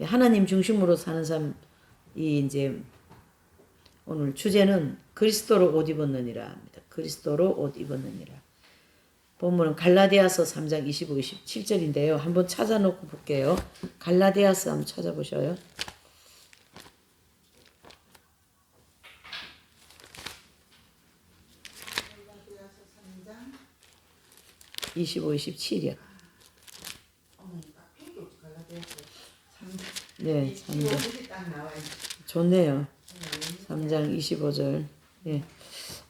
하나님 중심으로 사는 삶이 이제 오늘 주제는 그리스도로 옷 입었느니라 합니다. 그리스도로 옷 입었느니라. 본문은 갈라디아서 3장 25, 27절인데요. 한번 찾아놓고 볼게요. 갈라디아서 한번 찾아보셔요. 25, 27이요. 네, 3장. 좋네요. 3장 25절. 예.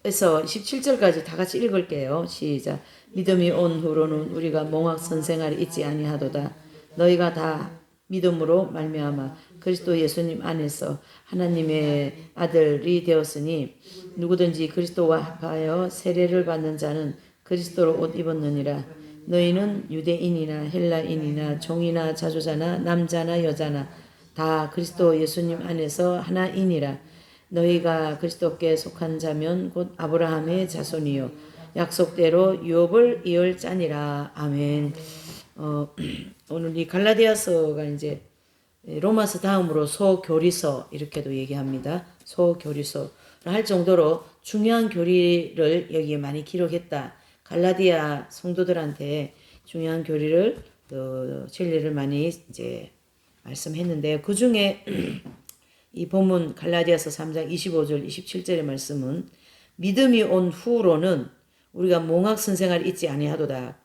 그래서 17절까지 다 같이 읽을게요. 시작. 믿음이 온 후로는 우리가 몽학 선생활이 있지 아니하도다. 너희가 다 믿음으로 말미암아 그리스도 예수님 안에서 하나님의 아들이 되었으니 누구든지 그리스도와 합하여 세례를 받는 자는 그리스도로 옷 입었느니라. 너희는 유대인이나 헬라인이나 종이나 자주자나 남자나 여자나 다 그리스도 예수님 안에서 하나이니라. 너희가 그리스도께 속한 자면 곧 아브라함의 자손이요 약속대로 유업을 이을 자니라. 아멘. 오늘 이 갈라디아서가 이제 로마서 다음으로 소교리서 이렇게도 얘기합니다. 소교리서를 할 정도로 중요한 교리를 여기에 많이 기록했다. 갈라디아 성도들한테 중요한 교리를 진리를 많이 이제 말씀했는데요. 그 중에 이 본문 갈라디아서 3장 25절 27절의 말씀은 믿음이 온 후로는 우리가 몽학 선생활이 있지 아니하도다.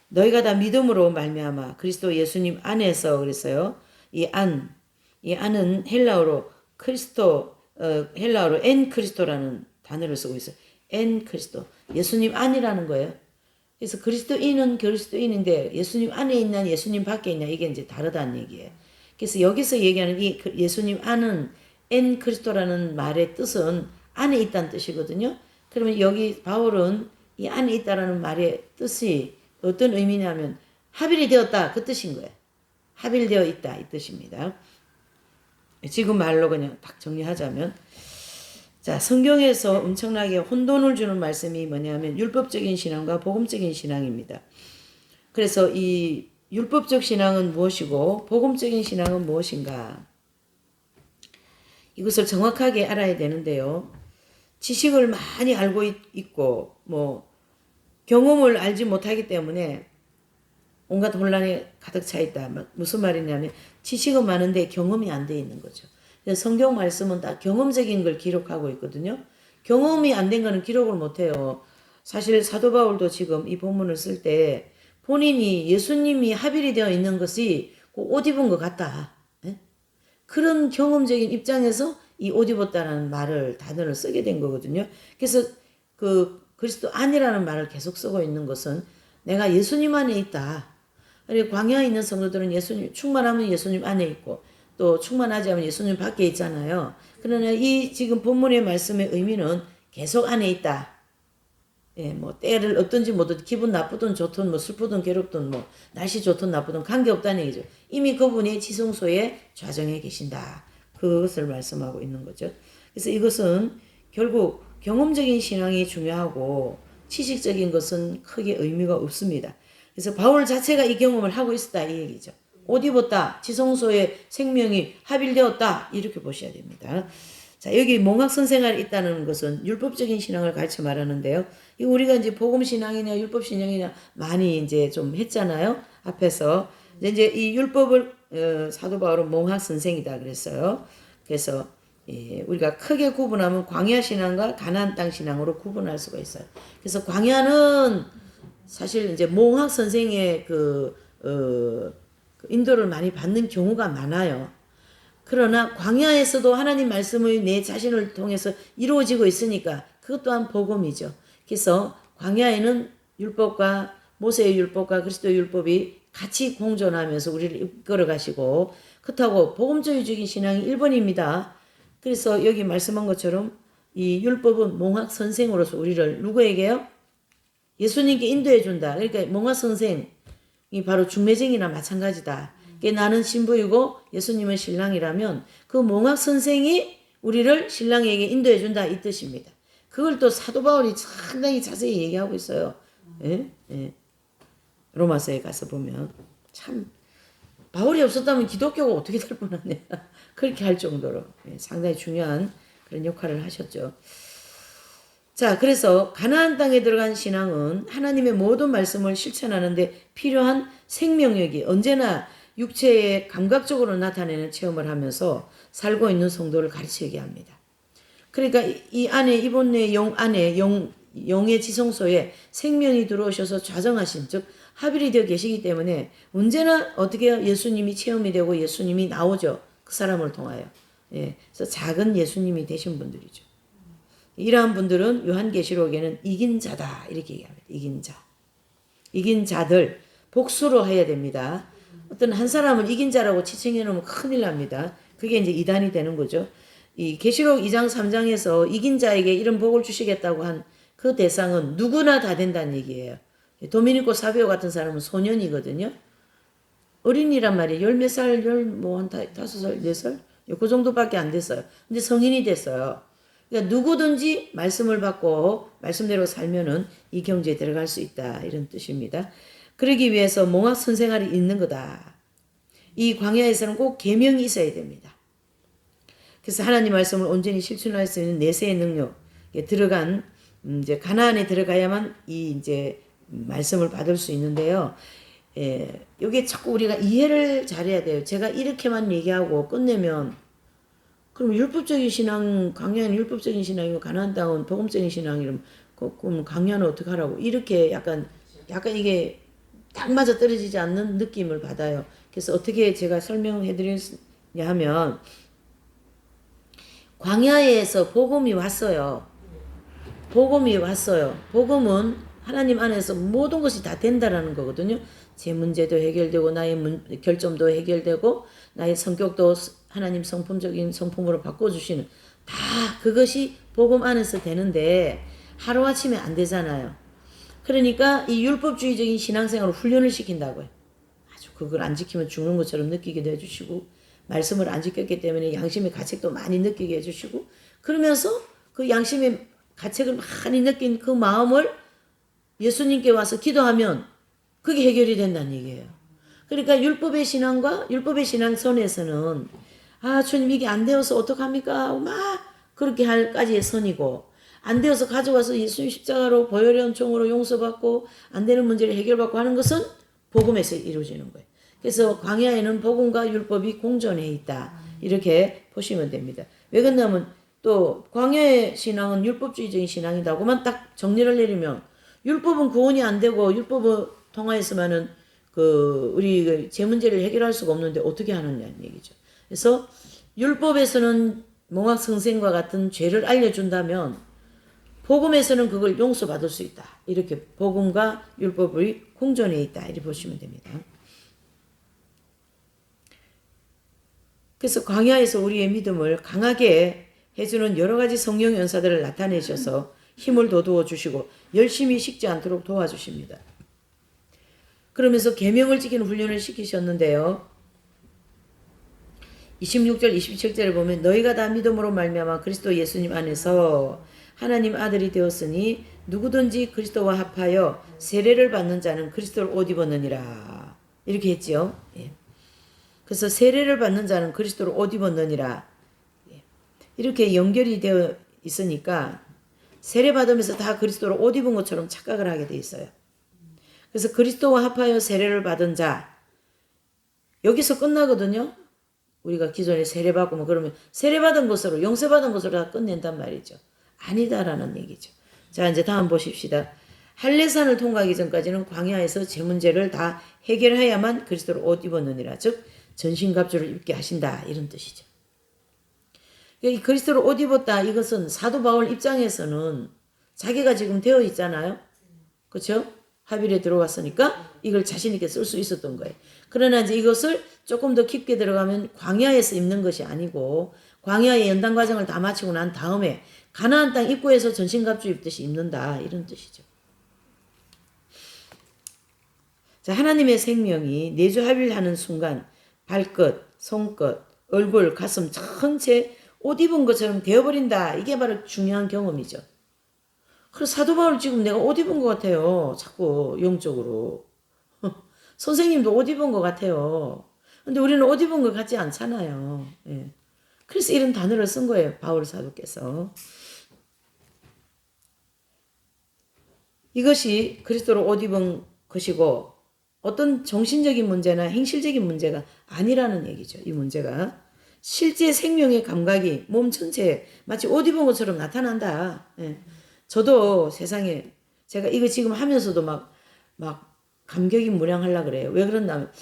너희가 다 믿음으로 말미암아 그리스도 예수님 안에서 그랬어요. 이 안은 헬라어로 크리스토 헬라어로 엔 크리스토라는 단어를 쓰고 있어요. 엔 크리스토. 예수님 안이라는 거예요. 그래서 그리스도인은 그리스도인인데 예수님 안에 있냐 예수님 밖에 있냐 이게 이제 다르다는 얘기예요. 그래서 여기서 얘기하는 이 예수님 안은 엔 크리스토라는 말의 뜻은 안에 있다는 뜻이거든요. 그러면 여기 바울은 이 안에 있다라는 말의 뜻이 어떤 의미냐면 합일이 되었다 그 뜻인 거예요. 합일되어 있다 이 뜻입니다. 지금 말로 그냥 딱 정리하자면 자 성경에서 엄청나게 혼돈을 주는 말씀이 뭐냐면 율법적인 신앙과 복음적인 신앙입니다. 그래서 이 율법적 신앙은 무엇이고 복음적인 신앙은 무엇인가 이것을 정확하게 알아야 되는데요. 지식을 많이 알고 있고 뭐 경험을 알지 못하기 때문에 온갖 혼란에 가득 차 있다. 무슨 말이냐면 지식은 많은데 경험이 안 돼 있는 거죠. 성경 말씀은 다 경험적인 걸 기록하고 있거든요. 경험이 안 된 거는 기록을 못 해요. 사실 사도 바울도 지금 이 본문을 쓸 때 본인이 예수님이 합일이 되어 있는 것이 옷 입은 것 같다. 네? 그런 경험적인 입장에서 이 옷 입었다는 말을 단어를 쓰게 된 거거든요. 그래서 그 그리스도 안이라는 말을 계속 쓰고 있는 것은 내가 예수님 안에 있다. 그리고 광야에 있는 성도들은 예수님 충만하면 예수님 안에 있고 또 충만하지 않으면 예수님 밖에 있잖아요. 그러나 이 지금 본문의 말씀의 의미는 계속 안에 있다. 예, 뭐 때를 어떤지 뭐든 기분 나쁘든 좋든 뭐 슬프든 괴롭든 뭐 날씨 좋든 나쁘든 관계없다는 얘기죠. 이미 그분이 지성소에 좌정에 계신다. 그것을 말씀하고 있는 거죠. 그래서 이것은 결국 경험적인 신앙이 중요하고 지식적인 것은 크게 의미가 없습니다. 그래서 바울 자체가 이 경험을 하고 있었다 이 얘기죠. 옷 입었다. 지성소에 생명이 합일되었다. 이렇게 보셔야 됩니다. 자, 여기 몽학 선생활이 있다는 것은 율법적인 신앙을 가르쳐 말하는데요. 이 우리가 이제 복음 신앙이냐 율법 신앙이냐 많이 이제 좀 했잖아요. 앞에서 이제 이 율법을 사도 바울은 몽학 선생이다 그랬어요. 그래서 우리가 크게 구분하면 광야 신앙과 가나안 땅 신앙으로 구분할 수가 있어요. 그래서 광야는 사실 이제 몽학 선생의 그 인도를 많이 받는 경우가 많아요. 그러나 광야에서도 하나님 말씀의 내 자신을 통해서 이루어지고 있으니까 그것 또한 복음이죠. 그래서 광야에는 율법과 모세의 율법과 그리스도의 율법이 같이 공존하면서 우리를 이끌어 가시고 그렇다고 복음주의적인 신앙이 1번입니다. 그래서 여기 말씀한 것처럼 이 율법은 몽학 선생으로서 우리를 누구에게요? 예수님께 인도해 준다. 그러니까 몽학 선생이 바로 중매쟁이나 마찬가지다. 나는 신부이고 예수님은 신랑이라면 그 몽학 선생이 우리를 신랑에게 인도해 준다 이 뜻입니다. 그걸 또 사도 바울이 상당히 자세히 얘기하고 있어요. 예? 예. 로마서에 가서 보면 참 바울이 없었다면 기독교가 어떻게 될 뻔하네. 그렇게 할 정도로 상당히 중요한 그런 역할을 하셨죠. 자, 그래서 가나안 땅에 들어간 신앙은 하나님의 모든 말씀을 실천하는데 필요한 생명력이 언제나 육체에 감각적으로 나타내는 체험을 하면서 살고 있는 성도를 가르치게 합니다. 그러니까 이 안에 이번에 영 안에 영의 지성소에 생명이 들어오셔서 좌정하신 즉 합일이 되어 계시기 때문에 언제나 어떻게 예수님이 체험이 되고 예수님이 나오죠. 그 사람을 통하여. 그래서 작은 예수님이 되신 분들이죠. 이러한 분들은 요한계시록에는 이긴 자다 이렇게 얘기합니다. 이긴 자. 이긴 자들 복수로 해야 됩니다. 어떤 한 사람을 이긴 자라고 지칭해 놓으면 큰일 납니다. 그게 이제 이단이 되는 거죠. 이 계시록 2장 3장에서 이긴 자에게 이런 복을 주시겠다고 한 그 대상은 누구나 다 된다는 얘기예요. 도미니코 사비오 같은 사람은 소년이거든요. 어린이란 말이에요. 열 몇 살, 한 5살, 4살? 그 정도밖에 안 됐어요. 근데 성인이 됐어요. 그러니까 누구든지 말씀을 받고 말씀대로 살면은 이 경지에 들어갈 수 있다. 이런 뜻입니다. 그러기 위해서 몽학 선생활이 있는 거다. 이 광야에서는 꼭 계명이 있어야 됩니다. 그래서 하나님 말씀을 온전히 실천할 수 있는 내세의 능력에 들어간 이제 가나안에 들어가야만 이 이제 말씀을 받을 수 있는데요. 이게 자꾸 우리가 이해를 잘해야 돼요. 제가 이렇게만 얘기하고 끝내면 그럼 율법적인 신앙, 광야는 율법적인 신앙이고 가나안 땅은 복음적인 신앙이면 그럼 광야는 어떻게 하라고 이렇게 약간 이게 딱 맞아 떨어지지 않는 느낌을 받아요. 그래서 어떻게 제가 설명해 드리냐 하면 광야에서 복음이 왔어요. 복음이 왔어요. 복음은 하나님 안에서 모든 것이 다 된다라는 거거든요. 제 문제도 해결되고 나의 결점도 해결되고 나의 성격도 하나님 성품적인 성품으로 바꿔주시는 다 그것이 복음 안에서 되는데 하루아침에 안 되잖아요. 그러니까 이 율법주의적인 신앙생활을 훈련을 시킨다고요. 아주 그걸 안 지키면 죽는 것처럼 느끼게 해주시고 말씀을 안 지켰기 때문에 양심의 가책도 많이 느끼게 해주시고 그러면서 그 양심의 가책을 많이 느낀 그 마음을 예수님께 와서 기도하면 그게 해결이 된다는 얘기예요. 그러니까 율법의 신앙과 율법의 신앙선에서는 주님 이게 안 되어서 어떡합니까? 막 그렇게 할까지의 선이고 안 되어서 가져와서 예수님 십자가로 보혈의 은총으로 용서받고 안 되는 문제를 해결받고 하는 것은 복음에서 이루어지는 거예요. 그래서 광야에는 복음과 율법이 공존해 있다. 이렇게 보시면 됩니다. 왜 그러냐면 또 광야의 신앙은 율법주의적인 신앙이다고만 딱 정리를 내리면 율법은 구원이 안 되고 율법을 통하여서만은 우리 제 문제를 해결할 수가 없는데 어떻게 하느냐는 얘기죠. 그래서 율법에서는 몽학 선생과 같은 죄를 알려준다면 복음에서는 그걸 용서받을 수 있다. 이렇게 복음과 율법이 공존해 있다. 이렇게 보시면 됩니다. 그래서 광야에서 우리의 믿음을 강하게 해주는 여러 가지 성령 연사들을 나타내셔서 힘을 돋워 주시고 열심히 식지 않도록 도와주십니다. 그러면서 계명을 지키는 훈련을 시키셨는데요. 26절 27절을 보면 너희가 다 믿음으로 말미암아 그리스도 예수님 안에서 하나님 아들이 되었으니 누구든지 그리스도와 합하여 세례를 받는 자는 그리스도를 옷 입었느니라. 이렇게 했지요. 그래서 세례를 받는 자는 그리스도를 옷 입었느니라. 이렇게 연결이 되어 있으니까 세례 받으면서 다 그리스도를 옷 입은 것처럼 착각을 하게 돼 있어요. 그래서 그리스도와 합하여 세례를 받은 자 여기서 끝나거든요. 우리가 기존에 세례 받고 그러면 세례 받은 것으로 용서 받은 것으로 다 끝낸단 말이죠. 아니다라는 얘기죠. 자 이제 다음 보십시다. 할례산을 통과하기 전까지는 광야에서 제 문제를 다 해결해야만 그리스도를 옷 입었느니라. 즉 전신갑주를 입게 하신다 이런 뜻이죠. 이 그리스도를 옷 입었다 이것은 사도 바울 입장에서는 자기가 지금 되어 있잖아요. 그렇죠? 합일에 들어왔으니까 이걸 자신 있게 쓸 수 있었던 거예요. 그러나 이제 이것을 조금 더 깊게 들어가면 광야에서 입는 것이 아니고 광야의 연단 과정을 다 마치고 난 다음에 가나안 땅 입구에서 전신갑주 입듯이 입는다 이런 뜻이죠. 자, 하나님의 생명이 내주 합일하는 순간 발끝, 손끝, 얼굴, 가슴 전체 옷 입은 것처럼 되어버린다. 이게 바로 중요한 경험이죠. 그래서 사도 바울 지금 내가 옷 입은 것 같아요. 자꾸 영적으로. 선생님도 옷 입은 것 같아요. 근데 우리는 옷 입은 것 같지 않잖아요. 예. 그래서 이런 단어를 쓴 거예요. 바울 사도께서. 이것이 그리스도로 옷 입은 것이고 어떤 정신적인 문제나 행실적인 문제가 아니라는 얘기죠. 이 문제가. 실제 생명의 감각이 몸 전체에 마치 옷 입은 것처럼 나타난다. 예. 저도 세상에 제가 이거 지금 하면서도 막 감격이 무량하려고 그래요. 왜 그러냐면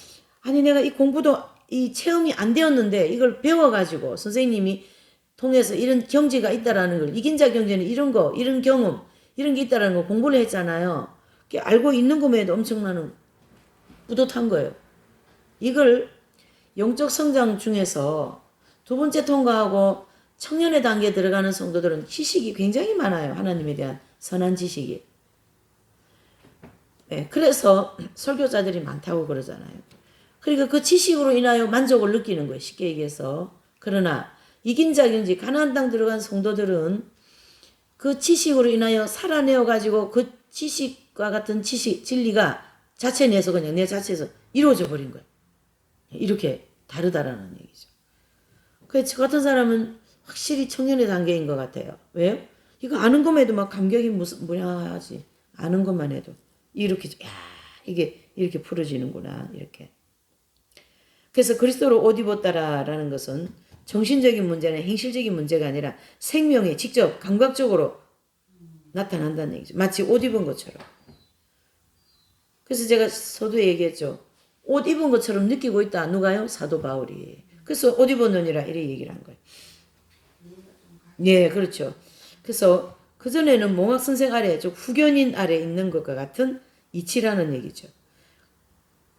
아니 내가 이 공부도 이 체험이 안 되었는데 이걸 배워가지고 선생님이 통해서 이런 경지가 있다라는 걸 이긴 자 경제는 이런 거 이런 경험 이런 게 있다라는 거 공부를 했잖아요. 알고 있는 것에도 엄청나는 뿌듯한 거예요. 이걸 영적 성장 중에서 두 번째 통과하고 청년의 단계에 들어가는 성도들은 지식이 굉장히 많아요. 하나님에 대한 선한 지식이. 네, 그래서 설교자들이 많다고 그러잖아요. 그러니까 그 지식으로 인하여 만족을 느끼는 거예요. 쉽게 얘기해서. 그러나 이긴 자인지 가나안 땅 들어간 성도들은 그 지식으로 인하여 살아내어 가지고 그 지식과 같은 진리가 자체 내에서 그냥 내 자체에서 이루어져 버린 거예요. 이렇게 다르다라는 얘기죠. 그래서 저 같은 사람은 확실히 청년의 단계인 것 같아요. 왜요? 이거 아는 것만 해도 막 감격이 무량하지. 아는 것만 해도. 이렇게, 야, 이게 이렇게 풀어지는구나. 이렇게. 그래서 그리스도로 옷 입었다라는 것은 정신적인 문제나 행실적인 문제가 아니라 생명에 직접 감각적으로 나타난다는 얘기죠. 마치 옷 입은 것처럼. 그래서 제가 서두에 얘기했죠. 옷 입은 것처럼 느끼고 있다. 누가요? 사도 바울이. 그래서 옷 입었느니라 이렇게 얘기를 한 거예요. 네, 그렇죠. 그래서 그전에는 몽학 선생 아래, 즉 후견인 아래 있는 것과 같은 이치라는 얘기죠.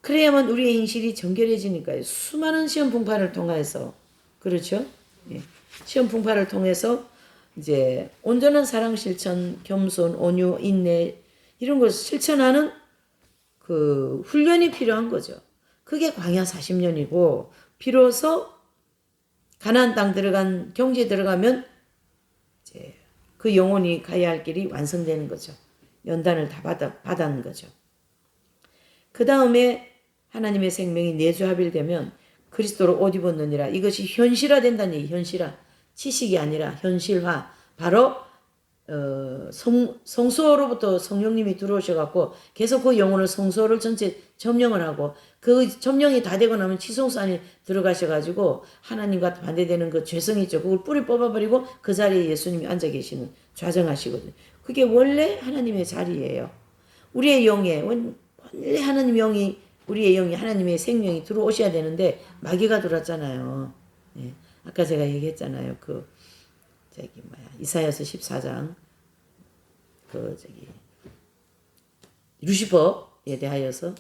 그래야만 우리의 행실이 정결해지니까요. 수많은 시험 풍파를 통해서 그렇죠? 예. 시험 풍파를 통해서 이제 온전한 사랑 실천, 겸손, 온유, 인내 이런 걸 실천하는 그 훈련이 필요한 거죠. 그게 광야 40년이고 비로소 가나안 땅 들어간 경지에 들어가면 이제 그 영혼이 가야 할 길이 완성되는 거죠. 연단을 다 받은 거죠. 그 다음에 하나님의 생명이 내주합일되면 그리스도로 옷 입었느니라. 이것이 현실화된다는 얘기. 현실화. 지식이 아니라 현실화. 바로 성소로부터 성령님이 들어오셔갖고 계속 그 영혼을 성소를 전체 점령을 하고 그 점령이 다 되고 나면 지성소 안에 들어가셔가지고 하나님과 반대되는 그 죄성이 있죠. 그걸 뿌리 뽑아버리고 그 자리에 예수님이 앉아 계시는 좌정하시거든요. 그게 원래 하나님의 자리예요. 우리의 영에 원래 하나님 영이 우리의 영이 하나님의 생명이 들어오셔야 되는데 마귀가 들어왔잖아요. 예. 아까 제가 얘기했잖아요. 이사야서 14장 루시퍼에 대하여서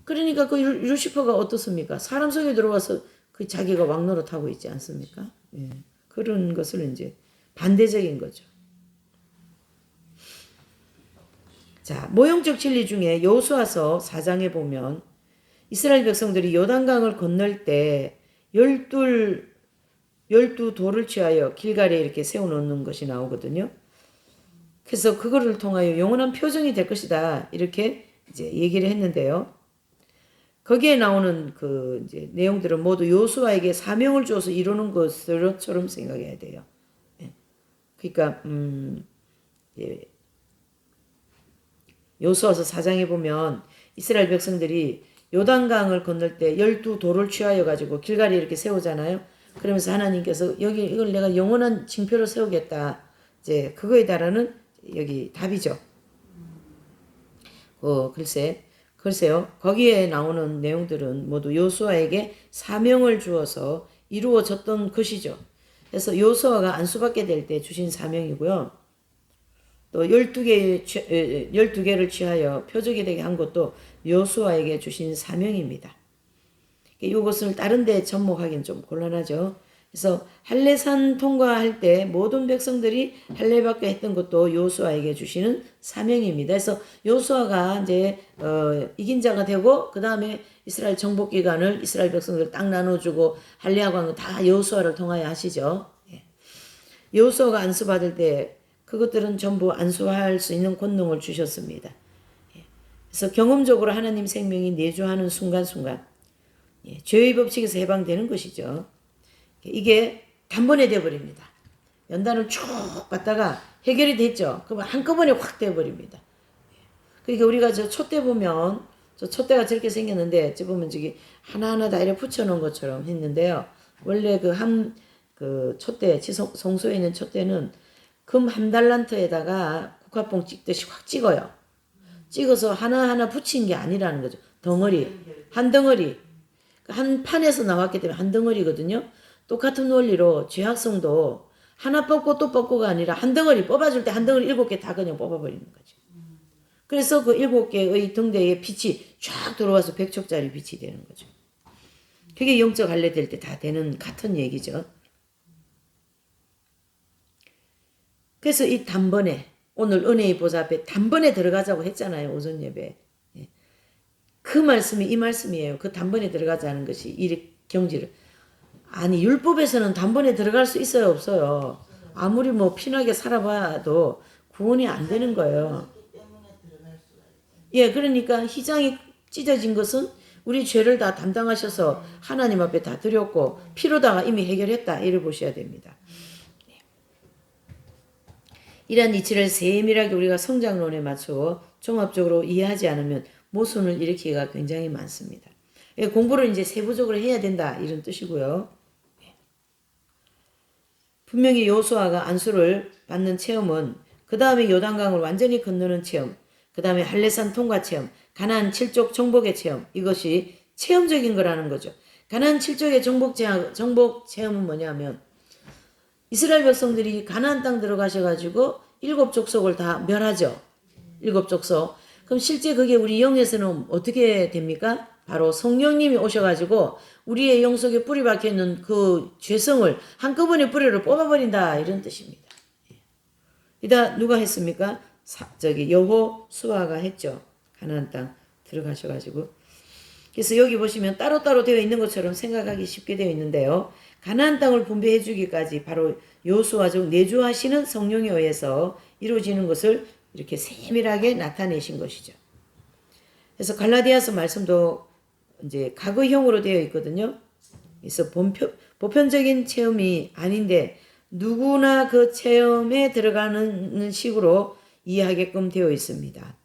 그러니까 그 루시퍼가 어떻습니까? 사람 속에 들어와서 그 자기가 왕노릇 하고 있지 않습니까? 예. 그런 것을 이제 반대적인 거죠. 자, 모형적 진리 중에 여호수아서 4장에 보면 이스라엘 백성들이 요단강을 건널 때 12 돌을 취하여 길가리에 이렇게 세워놓는 것이 나오거든요. 그래서 그거를 통하여 영원한 표정이 될 것이다. 이렇게 이제 얘기를 했는데요. 거기에 나오는 그 이제 내용들은 모두 여호수아에게 사명을 주어서 이루는 것처럼 생각해야 돼요. 그러니까 예. 여호수아서 4장에 보면 이스라엘 백성들이 요단강을 건널 때 12 돌을 취하여 가지고 길가리에 이렇게 세우잖아요. 그러면서 하나님께서 여기 이걸 내가 영원한 징표로 세우겠다. 이제 그거에 따르는 여기 답이죠. 글쎄요. 거기에 나오는 내용들은 모두 여호수아에게 사명을 주어서 이루어졌던 것이죠. 그래서 여호수아가 안수받게 될 때 주신 사명이고요. 또 12개를 취하여 표적이 되게 한 것도 여호수아에게 주신 사명입니다. 이것을 다른 데 접목하기는 좀 곤란하죠. 그래서 할례산 통과할 때 모든 백성들이 할례받게 했던 것도 여호수아에게 주시는 사명입니다. 그래서 여호수아가 이제 이긴 자가 되고 그 다음에 이스라엘 정복 기간을 이스라엘 백성들 딱 나눠주고 할례하고 한 거 다 여호수아를 통하여 하시죠. 여호수아가 안수받을 때 그것들은 전부 안수할 수 있는 권능을 주셨습니다. 그래서 경험적으로 하나님 생명이 내주하는 순간순간 예, 죄의 법칙에서 해방되는 것이죠. 이게 단번에 되어버립니다. 연단을 쭉 갔다가 해결이 됐죠. 그러면 한꺼번에 확 되어버립니다. 그러니까 우리가 저 촛대 보면 저 촛대가 저렇게 생겼는데 저 보면 저기 하나하나 다 이렇게 붙여놓은 것처럼 했는데요. 원래 그 촛대 성소에 있는 촛대는 금 한 달란트에다가 국화봉 찍듯이 확 찍어요. 찍어서 하나하나 붙인 게 아니라는 거죠. 덩어리 한 덩어리 한 판에서 나왔기 때문에 한 덩어리거든요. 똑같은 원리로 죄악성도 하나 뽑고 또 뽑고가 아니라 한 덩어리 뽑아줄 때 한 덩어리 7개 다 그냥 뽑아버리는 거죠. 그래서 그 7개의 등대에 빛이 쫙 들어와서 100촉짜리 빛이 되는 거죠. 그게 영적 할례 될 때 다 되는 같은 얘기죠. 그래서 이 단번에 오늘 은혜의 보좌 앞에 단번에 들어가자고 했잖아요. 오전 예배. 그 말씀이 이 말씀이에요. 그 단번에 들어가자는 것이 이 경지를. 아니 율법에서는 단번에 들어갈 수 있어요 없어요. 아무리 뭐 피나게 살아봐도 구원이 안 되는 거예요. 예, 그러니까 희장이 찢어진 것은 우리 죄를 다 담당하셔서 하나님 앞에 다 드렸고 피로다가 이미 해결했다 이를 보셔야 됩니다. 이러한 이치를 세밀하게 우리가 성장론에 맞추어 종합적으로 이해하지 않으면 모순을 일으키기가 굉장히 많습니다. 공부를 이제 세부적으로 해야 된다 이런 뜻이고요. 분명히 여호수아가 안수를 받는 체험은 그 다음에 요단강을 완전히 건너는 체험, 그 다음에 할례산 통과 체험, 가나안 7족 정복의 체험, 이것이 체험적인 거라는 거죠. 가나안 7족의 정복 체험은 뭐냐면 이스라엘 백성들이 가나안 땅 들어가셔가지고 7족속을 다 멸하죠. 7족속. 그럼 실제 그게 우리 영에서는 어떻게 됩니까? 바로 성령님이 오셔가지고 우리의 영 속에 뿌리 박혀있는 그 죄성을 한꺼번에 뿌리를 뽑아버린다 이런 뜻입니다. 이다 누가 했습니까? 여호수아가 했죠. 가나안 땅 들어가셔가지고. 그래서 여기 보시면 따로따로 되어 있는 것처럼 생각하기 쉽게 되어 있는데요. 가나안 땅을 분배해 주기까지 바로 여호수아 중 내주하시는 성령에 의해서 이루어지는 것을 이렇게 세밀하게 나타내신 것이죠. 그래서 갈라디아서 말씀도 이제 과거형으로 되어 있거든요. 그래서 보편적인 체험이 아닌데 누구나 그 체험에 들어가는 식으로 이해하게끔 되어 있습니다.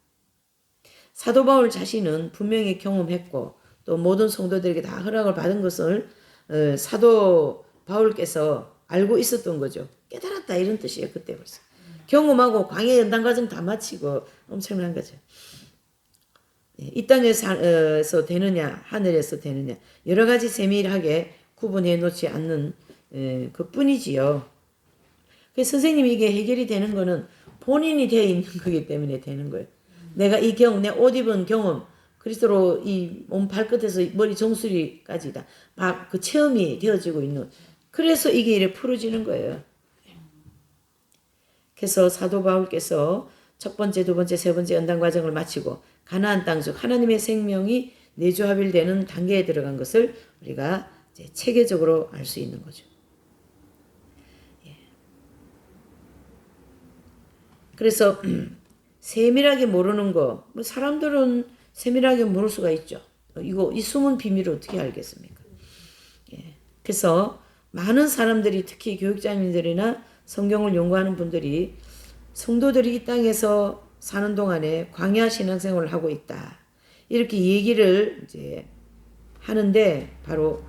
사도 바울 자신은 분명히 경험했고 또 모든 성도들에게 다 허락을 받은 것을 사도 바울께서 알고 있었던 거죠. 깨달았다 이런 뜻이에요. 그때 벌써. 경험하고 광야 연단 과정 다 마치고 엄청난 거죠. 이 땅에서 되느냐 하늘에서 되느냐 여러 가지 세밀하게 구분해 놓지 않는 그뿐이지요. 그래서 선생님이 이게 해결이 되는 거는 본인이 되어 있는 거기 때문에 되는 거예요. 내가 이 내 옷 입은 경험 그리스도로 이 몸 발끝에서 머리 정수리까지 다 그 체험이 되어지고 있는 그래서 이게 이렇게 풀어지는 거예요. 그래서 사도 바울께서 첫 번째, 두 번째, 세 번째 연단 과정을 마치고 가나안 땅 즉 하나님의 생명이 내주합일되는 단계에 들어간 것을 우리가 이제 체계적으로 알 수 있는 거죠. 그래서 세밀하게 모르는 거, 뭐 사람들은 세밀하게 모를 수가 있죠. 이 숨은 비밀을 어떻게 알겠습니까? 그래서 많은 사람들이 특히 교육자님들이나 성경을 연구하는 분들이 성도들이 이 땅에서 사는 동안에 광야 신앙생활을 하고 있다. 이렇게 얘기를 이제 하는데 바로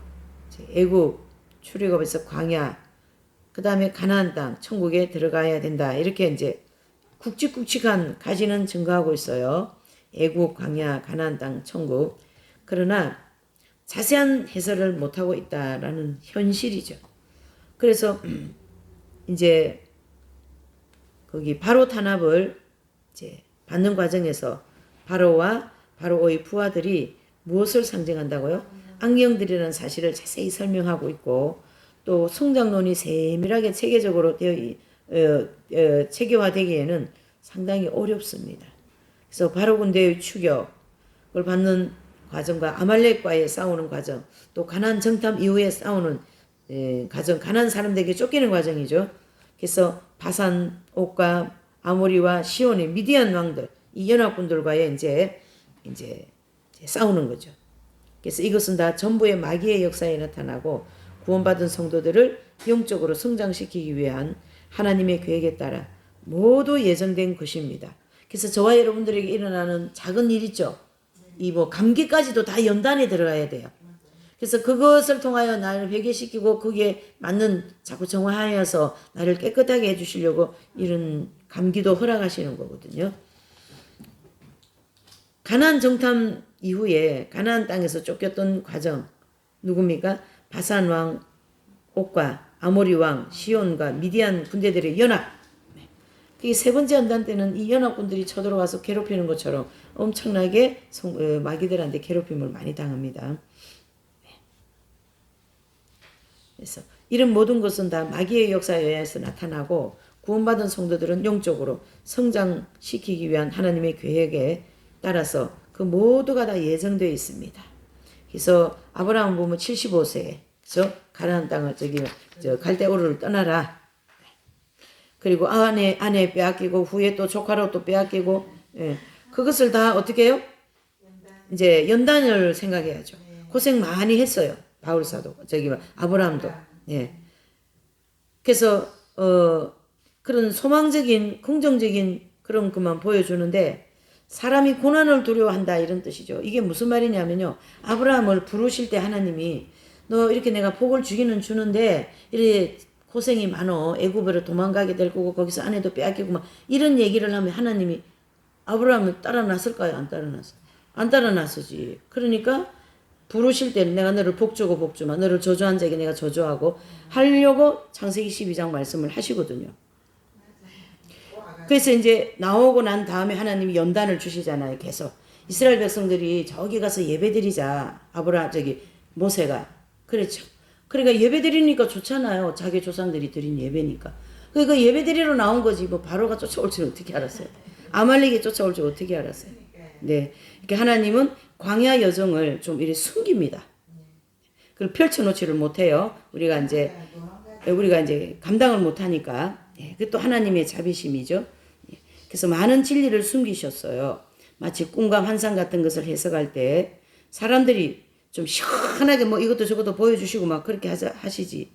애굽 출애굽에서 광야, 그 다음에 가나안 땅 천국에 들어가야 된다. 이렇게 이제 굵직굵직한 가지는 증거하고 있어요. 애굽, 광야, 가나안 땅, 천국. 그러나 자세한 해설을 못하고 있다라는 현실이죠. 그래서 이제 거기 바로 탄압을 이제 받는 과정에서 바로와 바로의 부하들이 무엇을 상징한다고요? 악령들이라는 사실을 자세히 설명하고 있고 또 성장론이 세밀하게 체계적으로 체계화되기에는 상당히 어렵습니다. 그래서 바로 군대의 추격을 받는 과정과 아말렉과의 싸우는 과정, 또 가나안 정탐 이후에 싸우는 과정, 가나안 사람들에게 쫓기는 과정이죠. 그래서 바산, 옥과 아모리와 시온의 미디안 왕들, 이 연합군들과의 이제 싸우는 거죠. 그래서 이것은 다 전부의 마귀의 역사에 나타나고 구원받은 성도들을 영적으로 성장시키기 위한 하나님의 계획에 따라 모두 예정된 것입니다. 그래서 저와 여러분들에게 일어나는 작은 일 있죠. 이 뭐 감기까지도 다 연단에 들어가야 돼요. 그래서 그것을 통하여 나를 회개시키고 그게 맞는 자꾸 정화하여서 나를 깨끗하게 해주시려고 이런 감기도 허락하시는 거거든요. 가나안 정탐 이후에 가나안 땅에서 쫓겼던 과정 누굽니까? 바산 왕 옥과 아모리 왕 시온과 미디안 군대들의 연합. 그게 세 번째 연단 때는 이 연합군들이 쳐들어와서 괴롭히는 것처럼 엄청나게 마귀들한테 괴롭힘을 많이 당합니다. 그래서 이런 모든 것은 다 마귀의 역사에 의해서 나타나고 구원받은 성도들은 영적으로 성장시키기 위한 하나님의 계획에 따라서 그 모두가 다 예정되어 있습니다. 그래서 아브라함 보면 75세에 그래서 가나안 땅을 갈대우르를 떠나라. 그리고 아내 빼앗기고 후에 또 조카로 또 빼앗기고 그것을 다 어떻게 해요? 이제 연단을 생각해야죠. 고생 많이 했어요. 바울 사도 아브라함도. 그래서 그런 소망적인 긍정적인 그런 것만 보여주는데 사람이 고난을 두려워한다 이런 뜻이죠. 이게 무슨 말이냐면요. 아브라함을 부르실 때 하나님이 너 이렇게 내가 복을 주는데 이렇게 고생이 많어. 애굽으로 도망가게 될 거고 거기서 아내도 빼앗기고 막 이런 얘기를 하면 하나님이 아브라함을 따라 놨을까요? 안 따라 놨어. 안 따라 놨으지. 그러니까 부르실 때는 내가 너를 복주고 복주마 너를 저주한 자에게 내가 저주하고 하려고 창세기 12장 말씀을 하시거든요. 그래서 이제 나오고 난 다음에 하나님이 연단을 주시잖아요. 계속 이스라엘 백성들이 저기 가서 예배드리자. 모세가 그랬죠. 그러니까 예배드리니까 좋잖아요. 자기 조상들이 드린 예배니까. 그러니까 예배드리러 나온 거지. 뭐 바로가 쫓아올 줄 어떻게 알았어요? 아말렉이 쫓아올 줄 어떻게 알았어요? 네, 이렇게 하나님은 광야 여정을 좀 이렇게 숨깁니다. 그걸 펼쳐놓지를 못해요. 우리가 이제 감당을 못하니까. 그것도 하나님의 자비심이죠. 그래서 많은 진리를 숨기셨어요. 마치 꿈과 환상 같은 것을 해석할 때 사람들이 좀 시원하게 뭐 이것도 저것도 보여주시고 막 그렇게 하시지.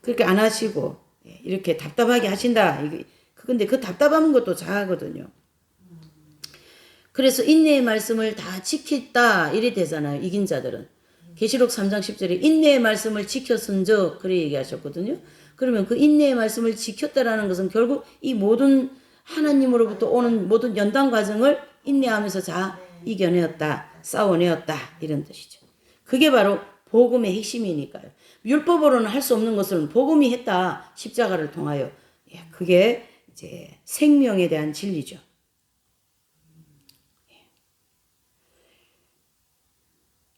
그렇게 안 하시고 이렇게 답답하게 하신다. 근데 그 답답한 것도 자아거든요. 그래서 인내의 말씀을 다 지켰다 이래 되잖아요. 이긴 자들은. 계시록 3장 10절에 인내의 말씀을 지켰은즉 그래 얘기하셨거든요. 그러면 그 인내의 말씀을 지켰다라는 것은 결국 이 모든 하나님으로부터 오는 모든 연단 과정을 인내하면서 이겨내었다. 싸워내었다. 이런 뜻이죠. 그게 바로 복음의 핵심이니까요. 율법으로는 할 수 없는 것을 복음이 했다. 십자가를 통하여. 그게 이제 생명에 대한 진리죠.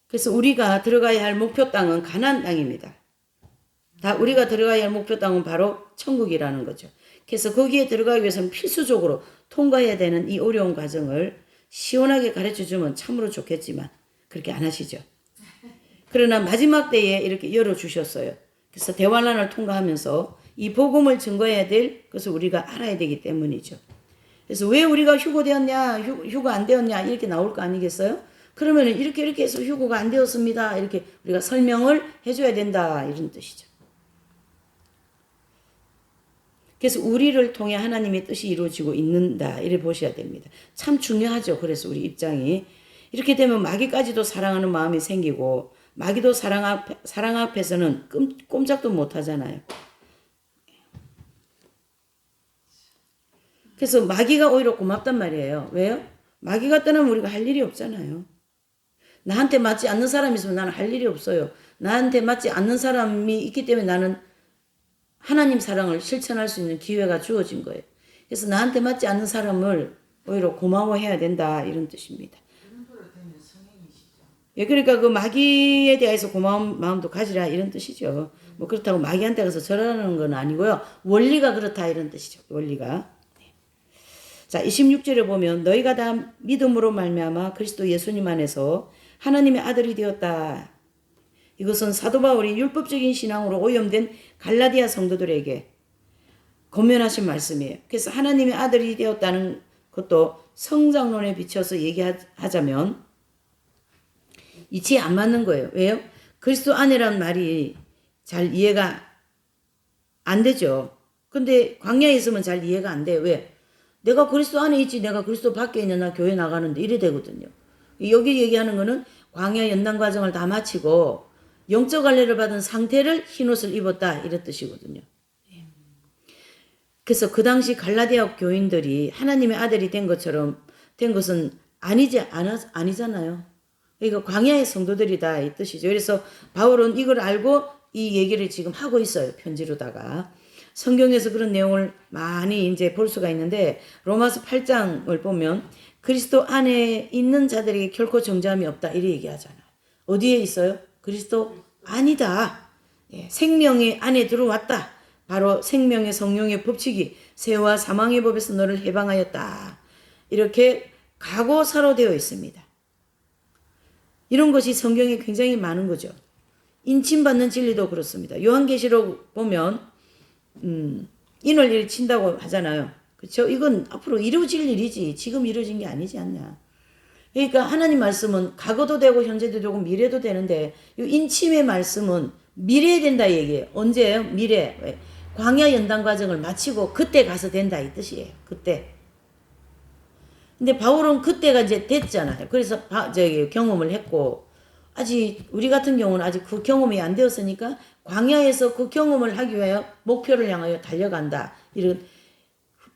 그래서 우리가 들어가야 할 목표 땅은 가나안 땅입니다. 우리가 들어가야 할 목표 땅은 바로 천국이라는 거죠. 그래서 거기에 들어가기 위해서는 필수적으로 통과해야 되는 이 어려운 과정을 시원하게 가르쳐주면 참으로 좋겠지만 그렇게 안 하시죠. 그러나 마지막 때에 이렇게 열어주셨어요. 그래서 대환란을 통과하면서 이 복음을 증거해야 될 것을 우리가 알아야 되기 때문이죠. 그래서 왜 우리가 휴거되었냐, 휴거 안 되었냐 이렇게 나올 거 아니겠어요? 그러면 이렇게 해서 휴거가 안 되었습니다. 이렇게 우리가 설명을 해줘야 된다 이런 뜻이죠. 그래서 우리를 통해 하나님의 뜻이 이루어지고 있는다 이렇게 보셔야 됩니다. 참 중요하죠. 그래서 우리 입장이 이렇게 되면 마귀까지도 사랑하는 마음이 생기고 마귀도 사랑 앞에서는 꼼짝도 못하잖아요. 그래서 마귀가 오히려 고맙단 말이에요. 왜요? 마귀가 떠나면 우리가 할 일이 없잖아요. 나한테 맞지 않는 사람이 있으면 나는 할 일이 없어요. 나한테 맞지 않는 사람이 있기 때문에 나는 하나님 사랑을 실천할 수 있는 기회가 주어진 거예요. 그래서 나한테 맞지 않는 사람을 오히려 고마워해야 된다 이런 뜻입니다. 그러니까 그 마귀에 대해서 고마운 마음도 가지라 이런 뜻이죠. 뭐 그렇다고 마귀한테 가서 절하는 건 아니고요. 원리가 그렇다 이런 뜻이죠. 원리가. 자, 26절에 보면 너희가 다 믿음으로 말미암아 그리스도 예수님 안에서 하나님의 아들이 되었다. 이것은 사도 바울이 율법적인 신앙으로 오염된 갈라디아 성도들에게 권면하신 말씀이에요. 그래서 하나님의 아들이 되었다는 것도 성장론에 비춰서 얘기하자면 이치에 안 맞는 거예요. 왜요? 그리스도 안에란 말이 잘 이해가 안 되죠. 근데 광야에 있으면 잘 이해가 안 돼요. 왜? 내가 그리스도 안에 있지 내가 그리스도 밖에 있는 나 교회 나가는데 이래 되거든요. 여기 얘기하는 거는 광야 연단 과정을 다 마치고 영적 할례를 받은 상태를 흰옷을 입었다 이런 뜻이거든요. 그래서 그 당시 갈라디아 교인들이 하나님의 아들이 된 것처럼 된 것은 아니잖아요. 그러니까 광야의 성도들이다 이 뜻이죠. 그래서 바울은 이걸 알고 이 얘기를 지금 하고 있어요. 편지로다가. 성경에서 그런 내용을 많이 이제 볼 수가 있는데 로마서 8장을 보면 그리스도 안에 있는 자들에게 결코 정죄함이 없다 이렇게 얘기하잖아요. 어디에 있어요? 그리스도 아니다. 예, 생명의 안에 들어왔다. 바로 생명의 성령의 법칙이 세와 사망의 법에서 너를 해방하였다. 이렇게 각오사로 되어 있습니다. 이런 것이 성경에 굉장히 많은 거죠. 인침받는 진리도 그렇습니다. 요한계시록 보면 인을 일친다고 하잖아요. 그렇죠? 이건 앞으로 이루어질 일이지 지금 이루어진 게 아니지 않냐. 그러니까 하나님 말씀은 과거도 되고 현재도 되고 미래도 되는데 이 인침의 말씀은 미래에 된다 얘기예요. 언제예요? 미래. 광야 연단 과정을 마치고 그때 가서 된다 이 뜻이에요. 그때. 근데 바울은 그때가 이제 됐잖아요. 그래서 경험을 했고 아직 우리 같은 경우는 아직 그 경험이 안 되었으니까 광야에서 그 경험을 하기 위하여 목표를 향하여 달려간다. 이런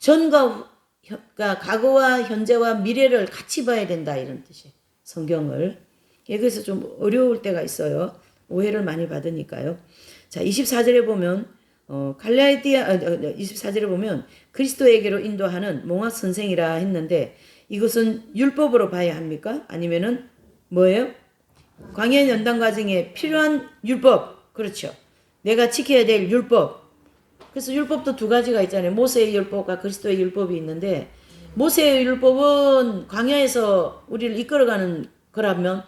그러니까 과거와 현재와 미래를 같이 봐야 된다 이런 뜻이에요. 성경을. 그래서 좀 어려울 때가 있어요. 오해를 많이 받으니까요. 자, 24절에 보면 갈라디아 24절에 보면 그리스도에게로 인도하는 몽학 선생이라 했는데 이것은 율법으로 봐야 합니까? 아니면은 뭐예요? 광야 연단 과정에 필요한 율법. 그렇죠. 내가 지켜야 될 율법. 그래서 율법도 두 가지가 있잖아요. 모세의 율법과 그리스도의 율법이 있는데 모세의 율법은 광야에서 우리를 이끌어가는 거라면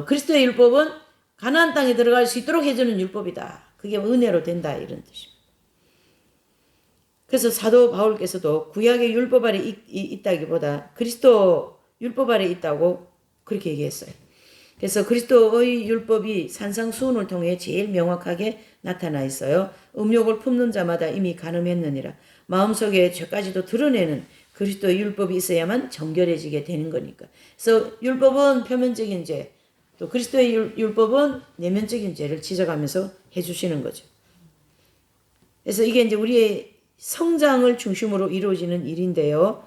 그리스도의 율법은 가나안 땅에 들어갈 수 있도록 해주는 율법이다. 그게 은혜로 된다 이런 뜻입니다. 그래서 사도 바울께서도 구약의 율법 아래 있다기보다 그리스도 율법 아래 있다고 그렇게 얘기했어요. 그래서 그리스도의 율법이 산상수훈을 통해 제일 명확하게 나타나 있어요. 음욕을 품는 자마다 이미 간음했느니라. 마음속에 죄까지도 드러내는 그리스도의 율법이 있어야만 정결해지게 되는 거니까. 그래서 율법은 표면적인 죄, 또 그리스도의 율법은 내면적인 죄를 지적하면서 해주시는 거죠. 그래서 이게 이제 우리의 성장을 중심으로 이루어지는 일인데요.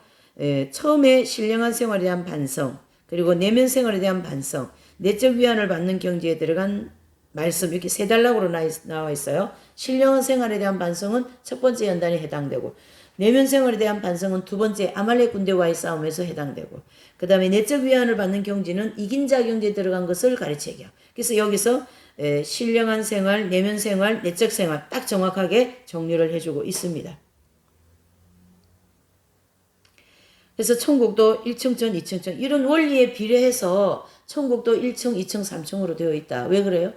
처음에 신령한 생활에 대한 반성, 그리고 내면 생활에 대한 반성, 내적 위안을 받는 경지에 들어간 말씀 이렇게 세 단락으로 나와 있어요. 신령한 생활에 대한 반성은 첫 번째 연단에 해당되고 내면 생활에 대한 반성은 두 번째 아말렉 군대와의 싸움에서 해당되고 그 다음에 내적 위안을 받는 경지는 이긴 자 경지에 들어간 것을 가르치게요. 그래서 여기서 신령한 생활, 내면 생활, 내적 생활 딱 정확하게 정리를 해주고 있습니다. 그래서 천국도 1층전, 2층전 이런 원리에 비례해서 천국도 1층, 2층, 3층으로 되어 있다. 왜 그래요?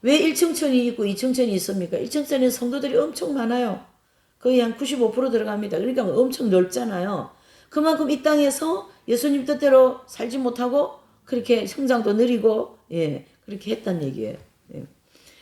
왜 1층천이 있고 2층천이 있습니까? 1층천에 성도들이 엄청 많아요. 거의 한 95% 들어갑니다. 그러니까 엄청 넓잖아요. 그만큼 이 땅에서 예수님 뜻대로 살지 못하고 그렇게 성장도 느리고 그렇게 했단 얘기예요.